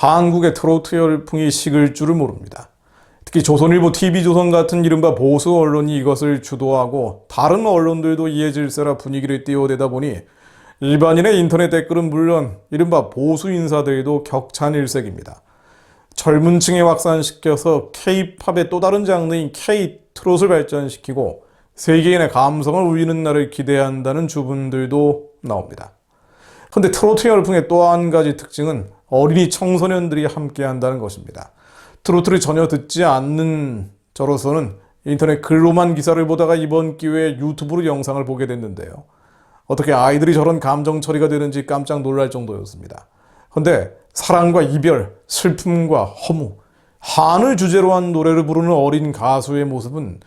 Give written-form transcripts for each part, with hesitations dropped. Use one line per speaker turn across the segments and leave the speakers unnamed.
한국의 트로트 열풍이 식을 줄을 모릅니다. 특히 조선일보, TV조선 같은 이른바 보수 언론이 이것을 주도하고 다른 언론들도 이해 질서라 분위기를 띄워대다 보니 일반인의 인터넷 댓글은 물론 이른바 보수 인사들도 격찬일색입니다. 젊은 층에 확산시켜서 K-팝의 또 다른 장르인 K-트롯을 발전시키고 세계인의 감성을 울리는 날을 기대한다는 주분들도 나옵니다. 그런데 트로트 열풍의 또 한 가지 특징은 어린이 청소년들이 함께한다는 것입니다. 트로트를 전혀 듣지 않는 저로서는 인터넷 글로만 기사를 보다가 이번 기회에 유튜브로 영상을 보게 됐는데요. 어떻게 아이들이 저런 감정 처리가 되는지 깜짝 놀랄 정도였습니다. 그런데 사랑과 이별, 슬픔과 허무, 한을 주제로 한 노래를 부르는 어린 가수의 모습은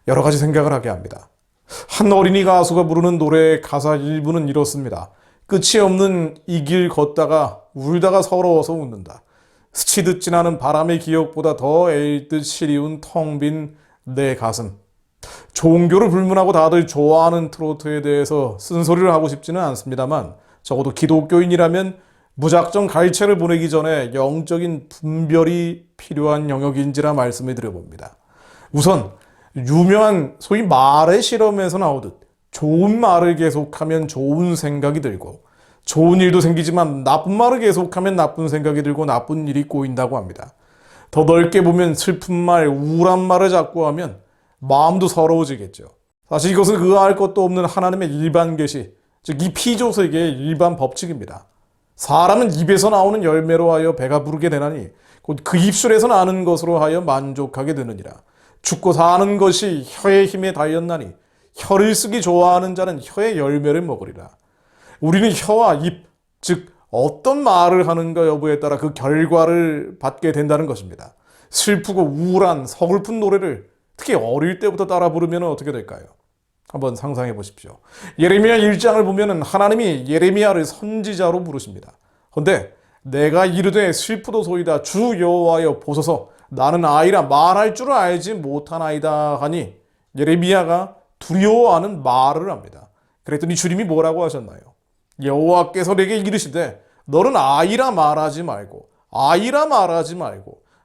여러 가지 생각을 하게 합니다. 한 어린이 가수가 부르는 노래의 가사 일부는 이렇습니다. 끝이 없는 이 길 걷다가 울다가 서러워서 웃는다. 스치듯 지나는 바람의 기억보다 더 애일듯 시리운 텅 빈 내 가슴. 종교를 불문하고 다들 좋아하는 트로트에 대해서 쓴소리를 하고 싶지는 않습니다만 적어도 기독교인이라면 무작정 갈채를 보내기 전에 영적인 분별이 필요한 영역인지라 말씀을 드려봅니다. 우선 유명한 소위 말의 실험에서 나오듯 좋은 말을 계속하면 좋은 생각이 들고 좋은 일도 생기지만 나쁜 말을 계속하면 나쁜 생각이 들고 나쁜 일이 꼬인다고 합니다. 더 넓게 보면 슬픈 말, 우울한 말을 자꾸 하면 마음도 서러워지겠죠. 사실 이것은 의아할 것도 없는 하나님의 일반 계시, 즉 이 피조세계의 일반 법칙입니다. 사람은 입에서 나오는 열매로 하여 배가 부르게 되나니 곧 그 입술에서 나는 것으로 하여 만족하게 되느니라. 죽고 사는 것이 혀의 힘에 달렸나니 혀를 쓰기 좋아하는 자는 혀의 열매를 먹으리라. 우리는 혀와 입, 즉 어떤 말을 하는가 여부에 따라 그 결과를 받게 된다는 것입니다. 슬프고 우울한 서글픈 노래를 특히 어릴 때부터 따라 부르면 어떻게 될까요? 한번 상상해 보십시오. 예레미야 1장을 보면 하나님이 예레미야를 선지자로 부르십니다. 그런데 내가 이르되 슬프도소이다 주 여호와여 보소서 나는 아이라 말할 줄 알지 못하나이다 하니 예레미야가 두려워하는 말을 합니다. 그랬더니 주님이 뭐라고 하셨나요? 여호와께서 내게 이르시되 너는 아이라 말하지 말고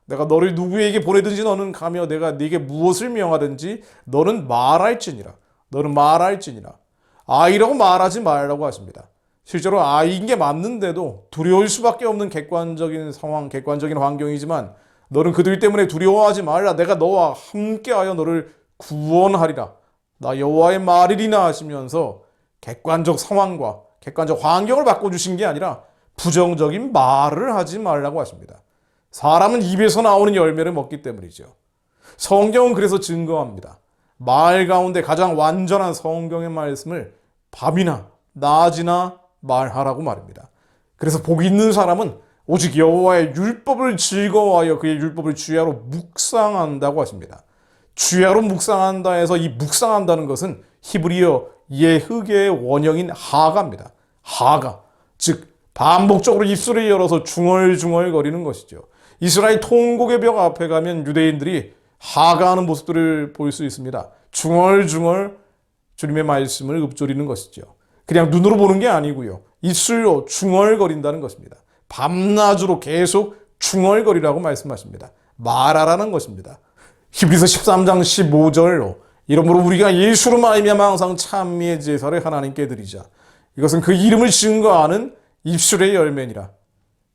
내가 너를 누구에게 보내든지 너는 가며 내가 네게 무엇을 명하든지 너는 말할지니라. 아이라고 말하지 말라고 하십니다. 실제로 아이인 게 맞는데도 두려울 수밖에 없는 객관적인 상황, 객관적인 환경이지만 너는 그들 때문에 두려워하지 말라. 내가 너와 함께하여 너를 구원하리라. 나 여호와의 말이리나 하시면서 객관적 상황과 객관적 환경을 바꿔주신 게 아니라 부정적인 말을 하지 말라고 하십니다. 사람은 입에서 나오는 열매를 먹기 때문이죠. 성경은 그래서 증거합니다. 말 가운데 가장 완전한 성경의 말씀을 밤이나 낮이나 말하라고 말입니다. 그래서 복 있는 사람은 오직 여호와의 율법을 즐거워하여 그의 율법을 주야로 묵상한다고 하십니다. 주야로 묵상한다 해서 이 묵상한다는 것은 히브리어 예흑의 원형인 하가입니다. 하가, 즉 반복적으로 입술을 열어서 중얼중얼 거리는 것이죠. 이스라엘 통곡의 벽 앞에 가면 유대인들이 하가하는 모습들을 볼 수 있습니다. 중얼중얼 주님의 말씀을 읊조리는 것이죠. 그냥 눈으로 보는 게 아니고요. 입술로 중얼거린다는 것입니다. 밤낮으로 계속 중얼거리라고 말씀하십니다. 말하라는 것입니다. 히브리서 13장 15절로 이러므로 우리가 예수로 말미암아 항상 찬미의 제사를 하나님께 드리자. 이것은 그 이름을 증거하는 입술의 열매니라.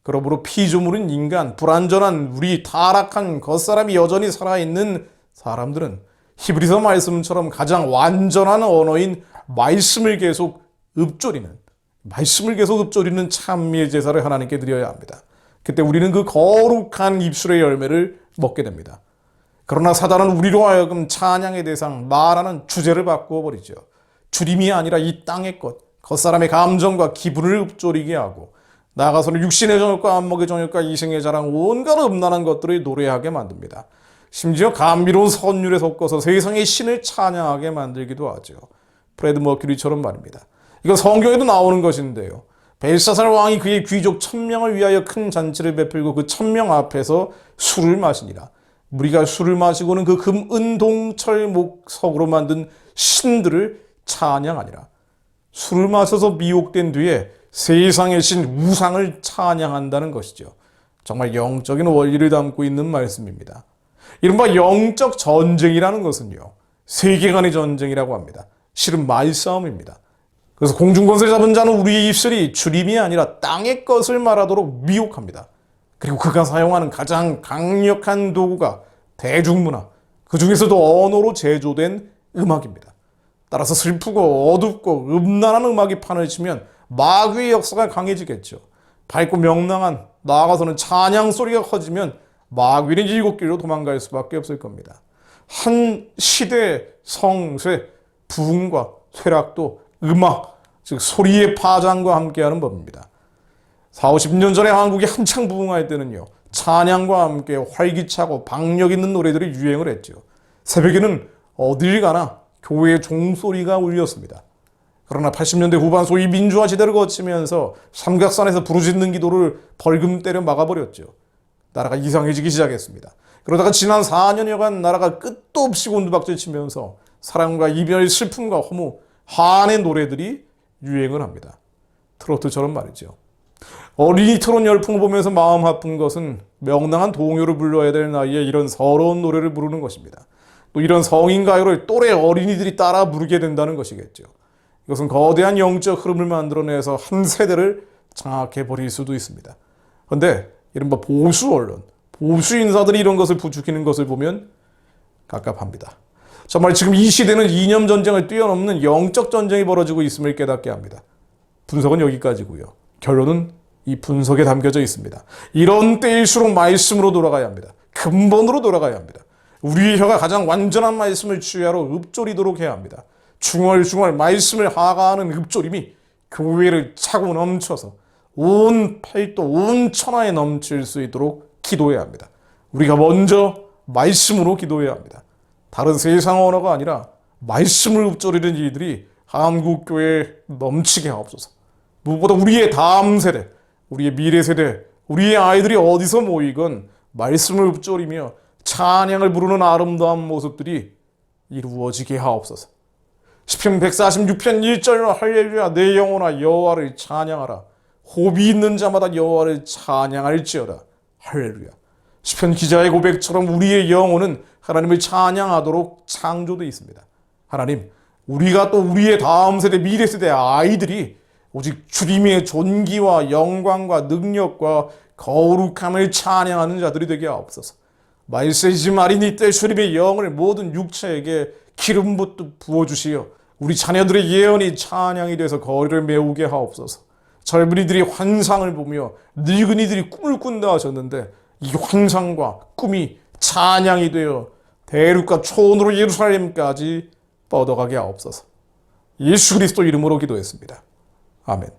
그러므로 피조물인 인간, 불완전한 우리 타락한 겉사람이 여전히 살아있는 사람들은 히브리서 말씀처럼 가장 완전한 언어인 말씀을 계속 읊조리는 찬미의 제사를 하나님께 드려야 합니다. 그때 우리는 그 거룩한 입술의 열매를 먹게 됩니다. 그러나 사단은 우리로 하여금 찬양의 대상, 말하는 주제를 바꾸어 버리죠. 주님이 아니라 이 땅의 것, 겉사람의 감정과 기분을 읊조리게 하고 나아가서는 육신의 정욕과 안목의 정욕과 이생의 자랑 온갖 음란한 것들을 노래하게 만듭니다. 심지어 감미로운 선율에 섞어서 세상의 신을 찬양하게 만들기도 하죠. 프레드 머큐리처럼 말입니다. 이건 성경에도 나오는 것인데요. 벨사살 왕이 그의 귀족 1000명을 위하여 큰 잔치를 베풀고 그 1000명 앞에서 술을 마시니라. 우리가 술을 마시고는 그 금, 은, 동, 철, 목, 석으로 만든 신들을 찬양하니라. 술을 마셔서 미혹된 뒤에 세상의 신 우상을 찬양한다는 것이죠. 정말 영적인 원리를 담고 있는 말씀입니다. 이른바 영적 전쟁이라는 것은요, 세계관의 전쟁이라고 합니다. 실은 말싸움입니다. 그래서 공중권세를 잡은 자는 우리의 입술이 주림이 아니라 땅의 것을 말하도록 미혹합니다. 그리고 그가 사용하는 가장 강력한 도구가 대중문화, 그 중에서도 언어로 제조된 음악입니다. 따라서 슬프고 어둡고 음란한 음악이 판을 치면 마귀의 역사가 강해지겠죠. 밝고 명랑한, 나아가서는 찬양 소리가 커지면 마귀는 일곱 길로 도망갈 수밖에 없을 겁니다. 한 시대의 성쇠, 부흥과 쇠락도 음악, 즉 소리의 파장과 함께하는 법입니다. 40, 50년 전에 한국이 한창 부흥할 때는요, 찬양과 함께 활기차고 박력 있는 노래들이 유행을 했죠. 새벽에는 어딜 가나 교회의 종소리가 울렸습니다. 그러나 80년대 후반 소위 민주화 시대를 거치면서 삼각산에서 부르짖는 기도를 벌금 때려 막아버렸죠. 나라가 이상해지기 시작했습니다. 그러다가 지난 4년여간 나라가 끝도 없이 곤두박질 치면서 사랑과 이별, 슬픔과 허무, 한의 노래들이 유행을 합니다. 트로트처럼 말이죠. 어린이 트롯 열풍을 보면서 마음 아픈 것은 명랑한 동요를 불러야 될 나이에 이런 서러운 노래를 부르는 것입니다. 또 이런 성인 가요를 또래 어린이들이 따라 부르게 된다는 것이겠죠. 이것은 거대한 영적 흐름을 만들어내서 한 세대를 장악해버릴 수도 있습니다. 그런데 이른바 보수 언론, 보수 인사들이 이런 것을 부추기는 것을 보면 갑갑합니다. 정말 지금 이 시대는 이념 전쟁을 뛰어넘는 영적 전쟁이 벌어지고 있음을 깨닫게 합니다. 분석은 여기까지고요. 결론은 이 분석에 담겨져 있습니다. 이런 때일수록 말씀으로 돌아가야 합니다. 근본으로 돌아가야 합니다. 우리의 혀가 가장 완전한 말씀을 취하러 읊조리도록 해야 합니다. 중얼중얼 말씀을 하가하는 읊조림이 교회를 차고 넘쳐서 온 팔도, 온 천하에 넘칠 수 있도록 기도해야 합니다. 우리가 먼저 말씀으로 기도해야 합니다. 다른 세상 언어가 아니라 말씀을 읊조리는 일들이 한국교회에 넘치게 하옵소서. 무엇보다 우리의 다음 세대, 우리의 미래 세대, 우리의 아이들이 어디서 모이건 말씀을 읊조리며 찬양을 부르는 아름다운 모습들이 이루어지게 하옵소서. 시편 146편 1절 할렐루야 내 영혼아 여호와를 찬양하라. 호흡이 있는 자마다 여호와를 찬양할지어다. 할렐루야. 시편 기자의 고백처럼 우리의 영혼은 하나님을 찬양하도록 창조되어 있습니다. 하나님, 우리가 또 우리의 다음 세대, 미래 세대 아이들이 오직 주님의 존귀와 영광과 능력과 거룩함을 찬양하는 자들이 되게 하옵소서. 말세지 마리니 때 주님의 영을 모든 육체에게 기름 부어주시어 우리 자녀들의 예언이 찬양이 돼서 거리를 메우게 하옵소서. 젊은이들이 환상을 보며 늙은이들이 꿈을 꾼다 하셨는데 이 환상과 꿈이 찬양이 되어 대륙과 초원으로 예루살렘까지 뻗어가게 하옵소서. 예수 그리스도 이름으로 기도했습니다. 아멘.